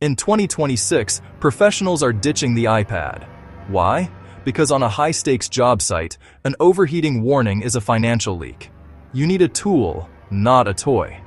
In 2026, professionals are ditching the iPad. Why? Because on a high-stakes job site, an overheating warning is a financial leak. You need a tool, not a toy.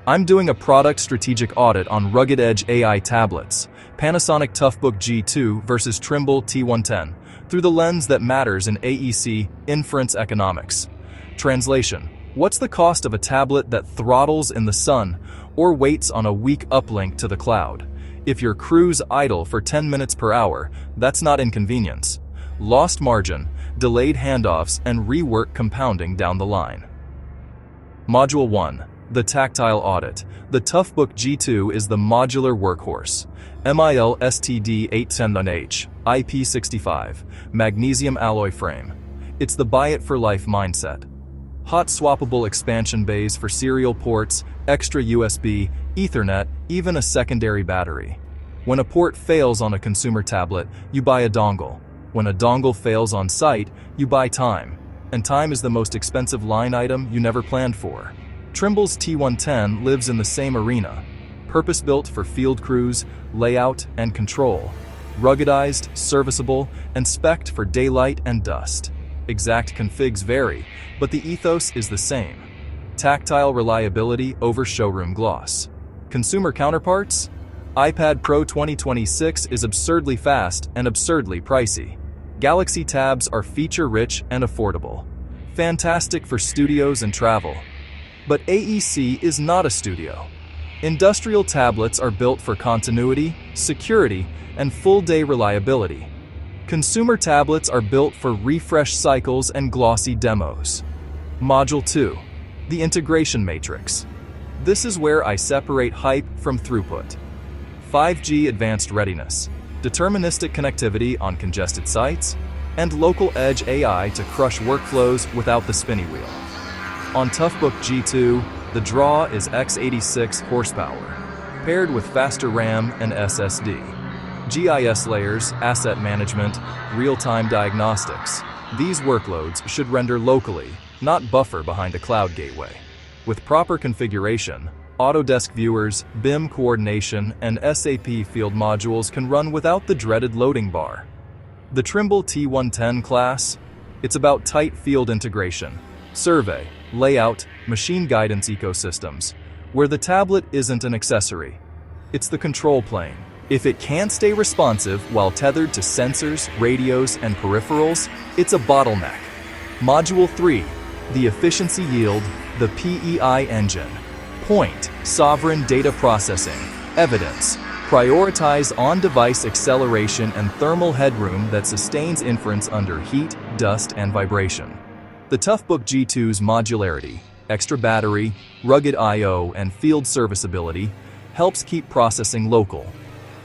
I'm doing a product strategic audit on rugged edge AI tablets, Panasonic Toughbook G2 versus Trimble T110, through the lens that matters in AEC inference economics. Translation: what's the cost of a tablet that throttles in the sun or waits on a weak uplink to the cloud? If your crew's idle for 10 minutes per hour, that's not inconvenience. Lost margin, delayed handoffs, and rework compounding down the line. Module 1. The Tactile Audit. The Toughbook G2 is the modular workhorse. MIL STD810H, IP65, magnesium alloy frame. It's the buy-it-for-life mindset. Hot swappable expansion bays for serial ports, extra USB, Ethernet, even a secondary battery. When a port fails on a consumer tablet, you buy a dongle. When a dongle fails on site, you buy time. And time is the most expensive line item you never planned for. Trimble's T110 lives in the same arena. Purpose-built for field crews, layout, and control. Ruggedized, serviceable, and spec'd for daylight and dust. Exact configs vary, but the ethos is the same. Tactile reliability over showroom gloss. Consumer counterparts? iPad Pro 2026 is absurdly fast and absurdly pricey. Galaxy tabs are feature-rich and affordable. Fantastic for studios and travel. But AEC is not a studio. Industrial tablets are built for continuity, security, and full-day reliability. Consumer tablets are built for refresh cycles and glossy demos. Module 2. The Integration Matrix. This is where I separate hype from throughput. 5G advanced readiness, deterministic connectivity on congested sites, and local edge AI to crush workflows without the spinny wheel. On Toughbook G2, the draw is x86 horsepower, paired with faster RAM and SSD. GIS layers, asset management, real-time diagnostics. These workloads should render locally, not buffer behind a cloud gateway. With proper configuration, Autodesk viewers, BIM coordination, and SAP field modules can run without the dreaded loading bar. The Trimble T110 class? It's about tight field integration, survey, layout, machine guidance ecosystems, where the tablet isn't an accessory. It's the control plane. If it can't stay responsive while tethered to sensors, radios, and peripherals, it's a bottleneck. Module 3. The Efficiency Yield, the PEI Engine. Point, sovereign data processing, evidence, prioritize on-device acceleration and thermal headroom that sustains inference under heat, dust, and vibration. The Toughbook G2's modularity, extra battery, rugged I/O, and field serviceability helps keep processing local.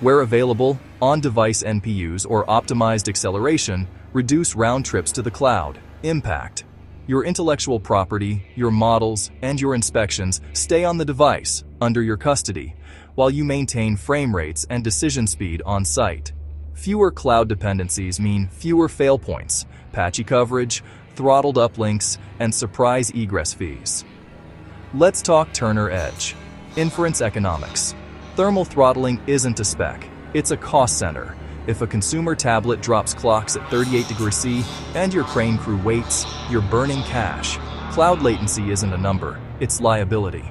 Where available, on-device NPUs or optimized acceleration reduce round trips to the cloud. Impact. Your intellectual property, your models, and your inspections stay on the device, under your custody, while you maintain frame rates and decision speed on site. Fewer cloud dependencies mean fewer fail points, patchy coverage, throttled uplinks, and surprise egress fees. Let's talk Turner Edge. Inference economics. Thermal throttling isn't a spec, it's a cost center. If a consumer tablet drops clocks at 38 degrees C and your crane crew waits, you're burning cash. Cloud latency isn't a number, it's liability.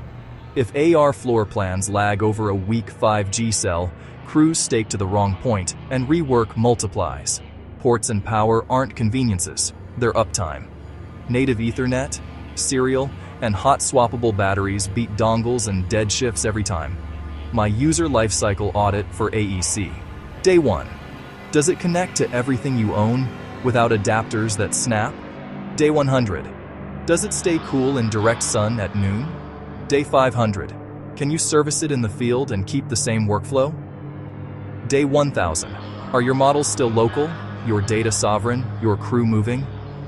If AR floor plans lag over a weak 5G cell, crews stake to the wrong point and rework multiplies. Ports and power aren't conveniences, they're uptime. Native Ethernet, serial, and hot swappable batteries beat dongles and dead shifts every time. My user lifecycle audit for AEC. Day 1. Does it connect to everything you own without adapters that snap? Day 100. Does it stay cool in direct sun at noon? Day 500. Can you service it in the field and keep the same workflow? Day 1000. Are your models still local? Your data sovereign? Your crew moving?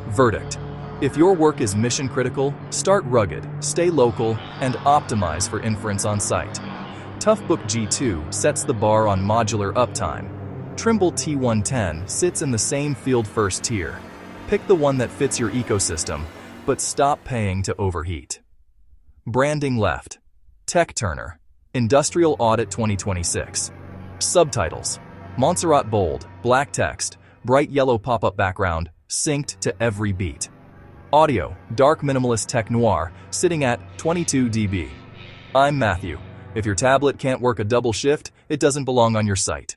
Verdict. If your work is mission critical, start rugged, stay local, and optimize for inference on site. Toughbook G2 sets the bar on modular uptime. Trimble T110 sits in the same field-first tier. Pick the one that fits your ecosystem, but stop paying to overheat. Branding left. TechTurner. Industrial Audit 2026. Subtitles. Montserrat bold, black text, bright yellow pop-up background, synced to every beat. Audio. Dark minimalist tech noir, sitting at 22 dB. I'm Matthew. If your tablet can't work a double shift, it doesn't belong on your site.